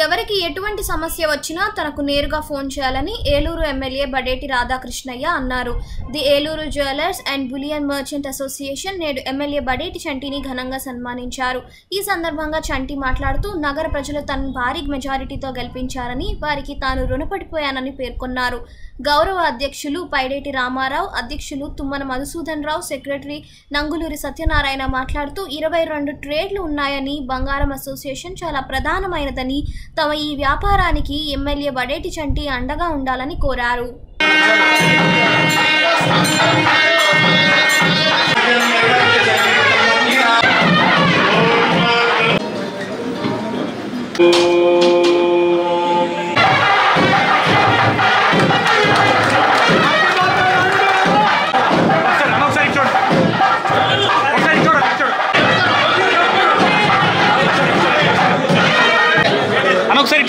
ఎవరికి ఎటువంటి సమస్య వచ్చినా తనకు నేరుగా ఫోన్ చేయాలని ఏలూరు ఎమ్మెల్యే బడేటి రాధాకృష్ణయ్య అన్నారు. The Eluru jewellers and bullion merchant association నేడు ఎమ్మెల్యే బడేటి చంటిని ఘనంగా సన్మానించారు. ఈ సందర్భంగా చంటి మాట్లాడుతూ నగర ప్రజలు తనను భారీ మెజారిటీతో గెలిపించారని, వారికి తాను రుణపడిపోయానని పేర్కొన్నారు. గౌరవ అధ్యక్షులు పైడేటి రామారావు, అధ్యక్షులు తుమ్మన మధుసూదన్ రావు, సెక్రటరీ నంగులూరి సత్యనారాయణ మాట్లాడుతూ 22 ట్రేడ్లు ఉన్నాయని, బంగారం అసోసియేషన్ చాలా ప్రధానమైనదని, తమ ఈ వ్యాపారానికి ఎమ్మెల్యే బడేటి చంటి అండగా ఉండాలని కోరారు.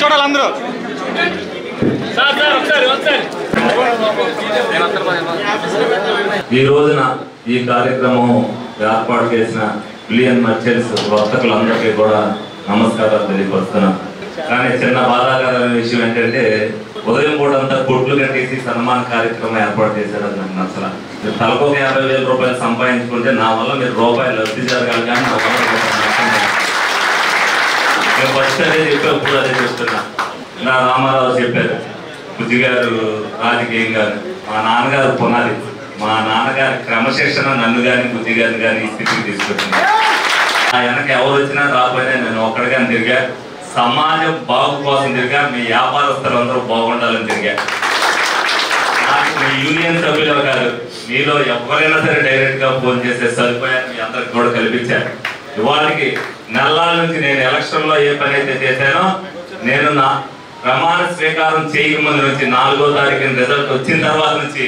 చూడాలి అందరూ. ఈ రోజున ఈ కార్యక్రమం ఏర్పాటు చేసిన బిలియన్ మర్చెంట్స్ వర్తకులందరికీ కూడా నమస్కారాలు తెలియపరుస్తున్నా. కానీ చిన్న బాధాకరమైన విషయం ఏంటంటే ఉదయం కూడా అంతా కొట్లు కట్టేసి సన్మాన కార్యక్రమం ఏర్పాటు చేశారు. అది నాకు నచ్చల. తలకు 50,000 రూపాయలు సంపాదించుకుంటే నా వల్ల మీరు రూపాయలు లబ్ధి జరగాలి, కానీ నా వల్ల నేను ఫస్ట్ అదే చెప్పా, ఇప్పుడు అదే చెప్తున్నా. నా రామారావు చెప్పారు, బుజ్జి గారు రాజకీయం గారు, మా నాన్నగారు పునాది, మా నాన్నగారి క్రమశిక్షణ నన్ను కానీ బుజ్జి గారిని కానీ ఈ స్థితికి తీసుకొచ్చింది. ఆ వెనక ఎవరు వచ్చినా రాకపోయినా నేను ఒక్కడిగా తిరిగా, సమాజం బాగు కోసం తిరిగా, మీ వ్యాపారస్తులందరూ బాగుండాలని తిరిగా. నాకు మీ యూనియన్ సభ్యులు కాదు, మీలో ఎవరైనా సరే డైరెక్ట్ గా ఫోన్ చేసే సదుపాయాన్ని మీ అందరికి కూడా కల్పించారు. ఇవాళకి నెలల నుంచి నేను ఎలక్షన్ లో ఏ పని అయితే చేశానో, నేను నా ప్రమాణ స్వీకారం చేయకముందు నుంచి 4వ తారీఖున రిజల్ట్ వచ్చిన తర్వాత నుంచి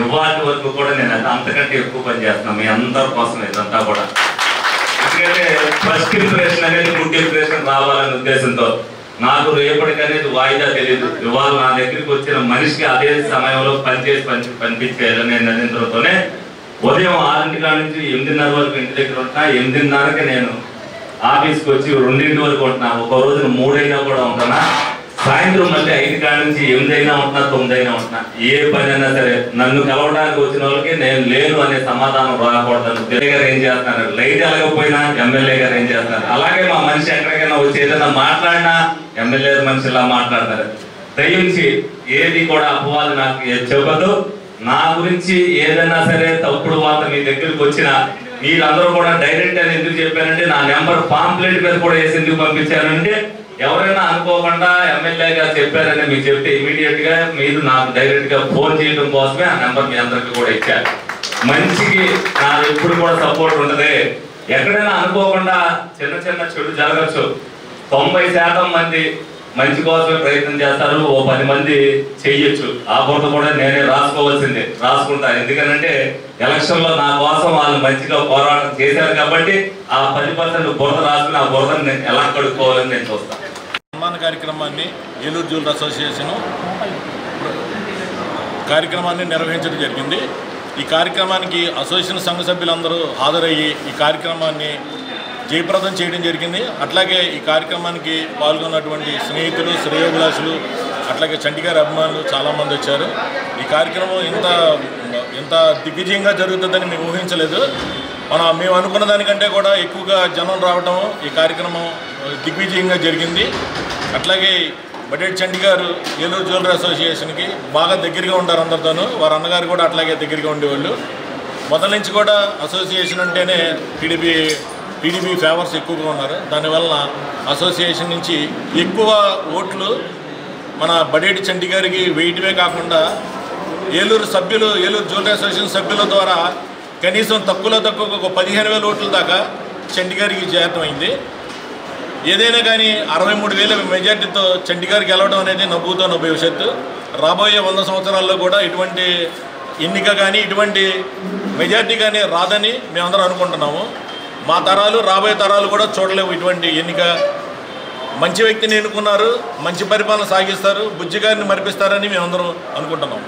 ఇవాటి వరకు కూడా నేను అంతకంటే ఎక్కువ పని చేస్తున్నాను మీ అందరి కోసం. ఇదంతా కూడా ఎందుకంటే ఫస్ట్ ఇంప్రెషన్ అనేది గుడ్ ఇంప్రెషన్ రావాలనే ఉద్దేశంతో నాకు రేపటికి అనేది వాయిదా తెలియదు. ఇవాళ నా దగ్గరికి వచ్చిన మనిషికి అదే సమయంలో పనిచేసి పనిపించేయాలని నేను నిర్ణయించడంతోనే ఉదయం 6 కాడ నుంచి 8:30 వరకు ఇంటి దగ్గర ఉంటున్నా. 8:30కి నేను ఆఫీస్కి వచ్చి 2 వరకు ఉంటున్నా. ఒక రోజున 3 అయినా కూడా ఉంటున్నా. సాయంత్రం మళ్ళీ 5 కాడ నుంచి 8 అయినా ఉంటున్నా, 9 అయినా ఉంటున్నా. ఏ పని అయినా సరే నన్ను కలవడానికి వచ్చిన వాళ్ళకి నేను లేను అనే సమాధానం రాకూడదు. ఎమ్మెల్యే గారు ఏం చేస్తున్నారు, లైట్ వెళ్ళకపోయినా ఎమ్మెల్యే గారు ఏం చేస్తున్నారు. అలాగే మా మనిషి ఎక్కడికైనా వచ్చి ఏదైనా మాట్లాడినా ఎమ్మెల్యే మనిషి ఇలా మాట్లాడతారు. దయించి ఏది కూడా అపవాదు నాకు చెప్పదు. నా గురించి ఏదైనా సరే తప్పుడు వార్త మీ దగ్గరికి వచ్చినా మీరందరూ కూడా డైరెక్ట్ అని ఎందుకు చెప్పానంటే, నా నెంబర్ పాంప్లెట్ మీద కూడా వేసి ఎందుకు పంపించానంటే, ఎవరైనా అనుకోకుండా ఎమ్మెల్యే గారు చెప్పారని మీకు చెప్తే ఇమీడియట్ గా మీరు నాకు డైరెక్ట్ గా ఫోన్ చేయడం కోసమే ఆ నెంబర్ మీ అందరికి కూడా ఇచ్చారు. మనిషికి నాకు ఎప్పుడు కూడా సపోర్ట్ ఉంటది. ఎక్కడైనా అనుకోకుండా చిన్న చిన్న చెడు జరగచ్చు. 90% మంది మంచి కోసమే ప్రయత్నం చేస్తారు, ఓ 10 మంది చెయ్యొచ్చు. ఆ బురద కూడా నేనే రాసుకోవాల్సిందే, రాసుకుంటా. ఎందుకనంటే ఎలక్షన్ లో నా కోసం వాళ్ళు మంచిగా పోరాటం చేశారు కాబట్టి ఆ 10% బురద రాసుకుని ఆ బురదను నేను ఎలా కడుక్కోవాలని నేను చూస్తాను. సన్మాన కార్యక్రమాన్ని ఏలూరు జ్యువెలర్ అసోసియేషన్ కార్యక్రమాన్ని నిర్వహించడం జరిగింది. ఈ కార్యక్రమానికి అసోసియేషన్ సంఘ సభ్యులందరూ హాజరయ్యి ఈ కార్యక్రమాన్ని జయప్రదం చేయడం జరిగింది. అట్లాగే ఈ కార్యక్రమానికి పాల్గొన్నటువంటి స్నేహితులు, శ్రేయోభిలాషులు, అట్లాగే చంటి గారి అభిమానులు చాలామంది వచ్చారు. ఈ కార్యక్రమం ఇంత దిగ్విజయంగా జరుగుతుందని మేము ఊహించలేదు. మేము అనుకున్న దానికంటే కూడా ఎక్కువగా జనం రావడం ఈ కార్యక్రమం దిగ్విజయంగా జరిగింది. అట్లాగే బడేటి చంటి గారు ఏలూరు జ్యువెలరీ అసోసియేషన్కి బాగా దగ్గరగా ఉంటారు అందరితోనూ. వారి అన్నగారు కూడా అట్లాగే దగ్గరగా ఉండేవాళ్ళు. మొదటి నుంచి కూడా అసోసియేషన్ అంటేనే టీడీపీ ఫేవర్స్ ఎక్కువగా ఉన్నారు. దానివల్ల అసోసియేషన్ నుంచి ఎక్కువ ఓట్లు మన బడేటి చంటి గారికి వేయటమే కాకుండా ఏలూరు జ్యువెలరీ అసోసియేషన్ సభ్యుల ద్వారా కనీసం తక్కువ ఒక 15,000 ఓట్ల దాకా చంటి గారికి చేరటమైంది. ఏదైనా కానీ 63,000 మెజార్టీతో చంటి గారికి గెలవడం అనేది నవ్వుతో భవిష్యత్తు. రాబోయే 100 సంవత్సరాల్లో కూడా ఇటువంటి ఎన్నిక కానీ ఇటువంటి మెజార్టీ కానీ రాదని మేమందరం అనుకుంటున్నాము. మా తరాలు, రాబోయే తరాలు కూడా చూడలేవు ఇటువంటి ఎన్నిక. మంచి వ్యక్తిని ఎన్నుకున్నారు, మంచి పరిపాలన సాగిస్తారు, బుజ్జి గారిని మరిపిస్తారని మేమందరం అనుకుంటున్నాము.